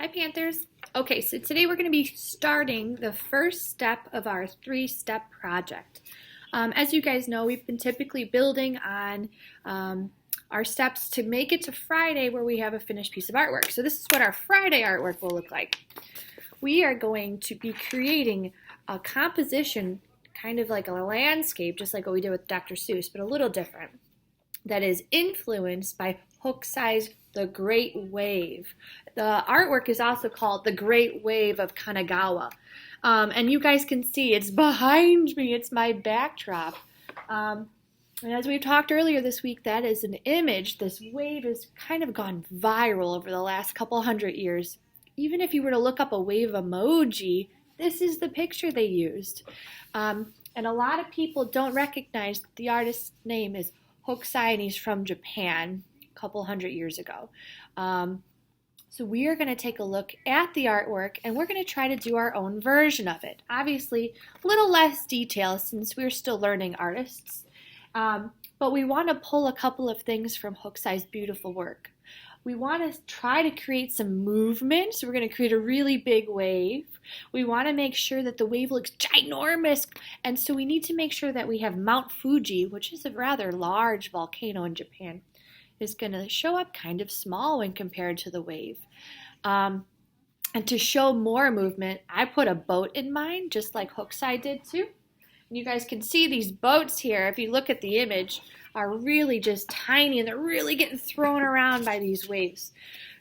Hi, Panthers. Okay, so today we're going to be starting the first step of our three-step project. As you guys know, we've been typically building on our steps to make it to Friday where we have a finished piece of artwork. So this is what our Friday artwork will look like. We are going to be creating a composition, kind of like a landscape, just like what we did with Dr. Seuss, but a little different, that is influenced by Hokusai's The Great Wave. The artwork is also called The Great Wave of Kanagawa. And you guys can see it's behind me. It's my backdrop. And as we talked earlier this week, that is an image. This wave has kind of gone viral over the last couple hundred years. Even if you were to look up a wave emoji, this is the picture they used. And a lot of people don't recognize the artist's name is Hokusai, and he's from Japan a couple hundred years ago. So we are going to take a look at the artwork, and we're going to try to do our own version of it. Obviously, a little less detail since we're still learning artists, but we want to pull a couple of things from Hokusai's beautiful work. We want to try to create some movement, so we're going to create a really big wave. We want to make sure that the wave looks ginormous, and so we need to make sure that we have Mount Fuji, which is a rather large volcano in Japan, is going to show up kind of small when compared to the wave. And to show more movement, I put a boat in mine, just like Hokusai did too. And you guys can see these boats here, if you look at the image, are really just tiny, and they're really getting thrown around by these waves.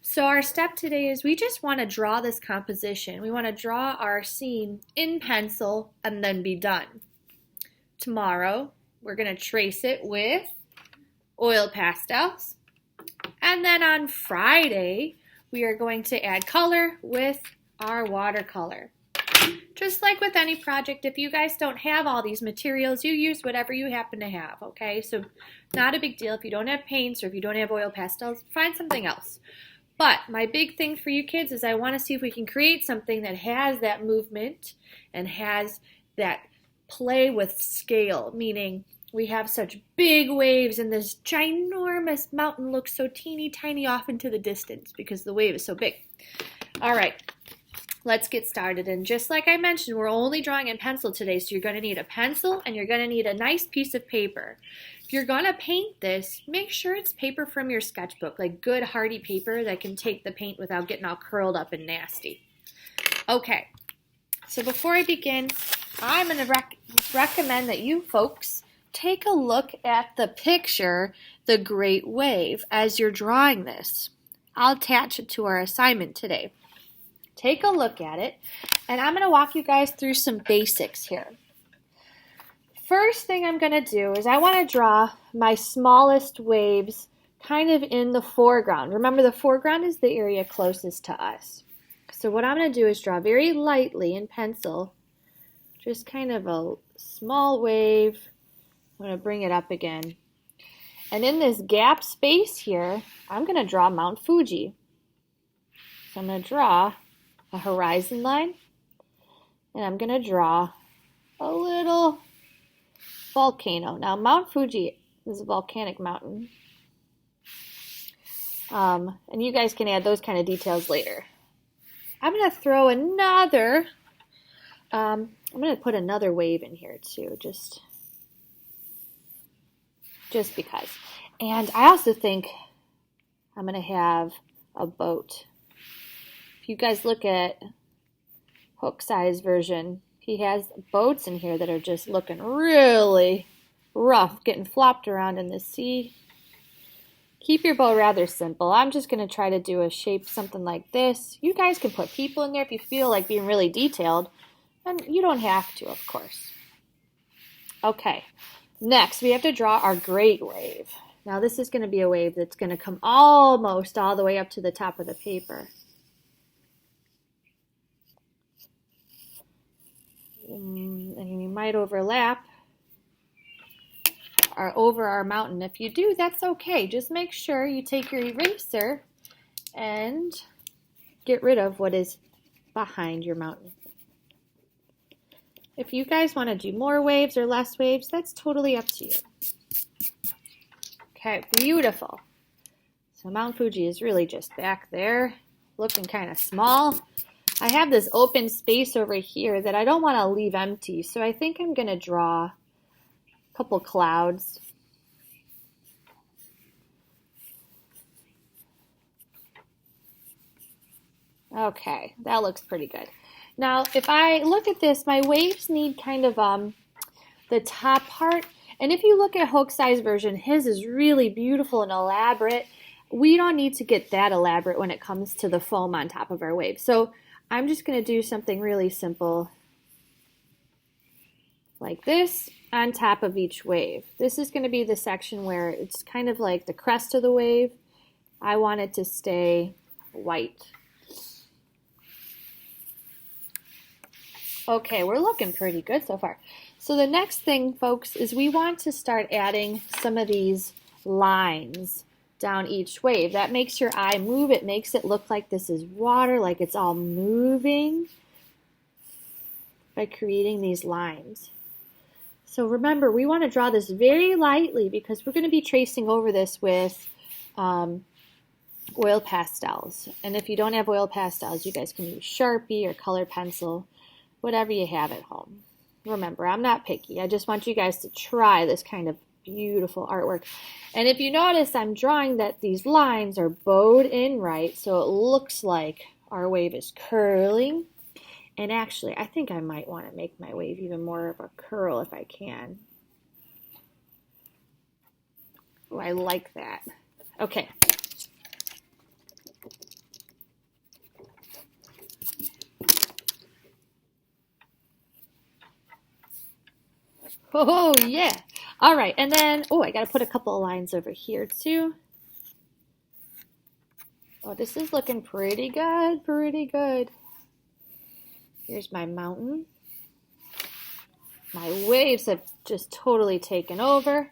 So our step today is we just want to draw this composition. We want to draw our scene in pencil and then be done. Tomorrow, we're going to trace it with oil pastels. And then on Friday, we are going to add color with our watercolor. Just like with any project, if you guys don't have all these materials, you use whatever you happen to have, okay? So not a big deal. If you don't have paints or if you don't have oil pastels, find something else. But my big thing for you kids is I want to see if we can create something that has that movement and has that play with scale, meaning we have such big waves and this ginormous mountain looks so teeny tiny off into the distance because the wave is so big. All right. Let's get started. And just like I mentioned, we're only drawing in pencil today, so you're going to need a pencil and you're going to need a nice piece of paper. If you're going to paint this, make sure it's paper from your sketchbook, like good hardy paper that can take the paint without getting all curled up and nasty. Okay, so before I begin, I'm going to recommend that you folks take a look at the picture, The Great Wave, as you're drawing this. I'll attach it to our assignment today. Take a look at it, and I'm going to walk you guys through some basics here. First thing I'm going to do is I want to draw my smallest waves kind of in the foreground. Remember, the foreground is the area closest to us. So what I'm going to do is draw very lightly in pencil, just kind of a small wave. I'm going to bring it up again. And in this gap space here, I'm going to draw Mount Fuji. So I'm going to draw a horizon line, and I'm going to draw a little volcano. Now, Mount Fuji is a volcanic mountain, and you guys can add those kind of details later. I'm going to throw another, I'm going to put another wave in here too, just because. And I also think I'm going to have a boat. You guys look at Hokusai's version, he has boats in here that are just looking really rough, getting flopped around in the sea. Keep your boat rather simple. I'm just going to try to do a shape something like this. You guys can put people in there if you feel like being really detailed, and you don't have to, of course. Okay, next we have to draw our great wave. Now this is going to be a wave that's going to come almost all the way up to the top of the paper. And you might overlap over our mountain. If you do, that's okay. Just make sure you take your eraser and get rid of what is behind your mountain. If you guys want to do more waves or less waves, that's totally up to you. Okay, beautiful. So Mount Fuji is really just back there. looking kind of small. I have this open space over here that I don't want to leave empty, so I think I'm going to draw a couple clouds. Okay, that looks pretty good. Now, if I look at this, my waves need kind of the top part. And if you look at Hokusai's version, his is really beautiful and elaborate. We don't need to get that elaborate when it comes to the foam on top of our wave. So I'm just going to do something really simple like this on top of each wave. This is going to be the section where it's kind of like the crest of the wave. I want it to stay white. Okay, we're looking pretty good so far. So the next thing, folks, is we want to start adding some of these lines down each wave. That makes your eye move. It makes it look like this is water, like it's all moving by creating these lines. So remember, we want to draw this very lightly because we're going to be tracing over this with oil pastels. And if you don't have oil pastels, you guys can use Sharpie or colored pencil, whatever you have at home. Remember, I'm not picky. I just want you guys to try this kind of beautiful artwork. And if you notice, I'm drawing that these lines are bowed in right, so it looks like our wave is curling. And actually, I think I might want to make my wave even more of a curl if I can. Oh, I like that. Okay. Oh, yeah. All right, and then, oh, I got to put a couple of lines over here, too. Oh, this is looking pretty good, pretty good. Here's my mountain. My waves have just totally taken over.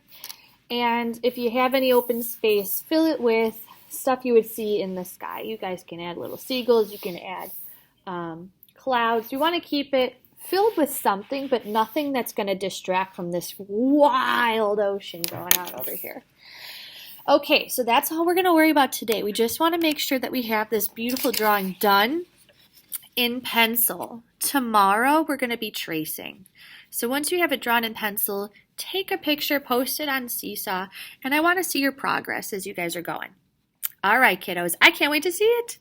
And if you have any open space, fill it with stuff you would see in the sky. You guys can add little seagulls. You can add clouds. You want to keep it filled with something, but nothing that's going to distract from this wild ocean going on over here. Okay, so that's all we're going to worry about today. We just want to make sure that we have this beautiful drawing done in pencil. Tomorrow, we're going to be tracing. So once you have it drawn in pencil, take a picture, post it on Seesaw, and I want to see your progress as you guys are going. All right, kiddos, I can't wait to see it.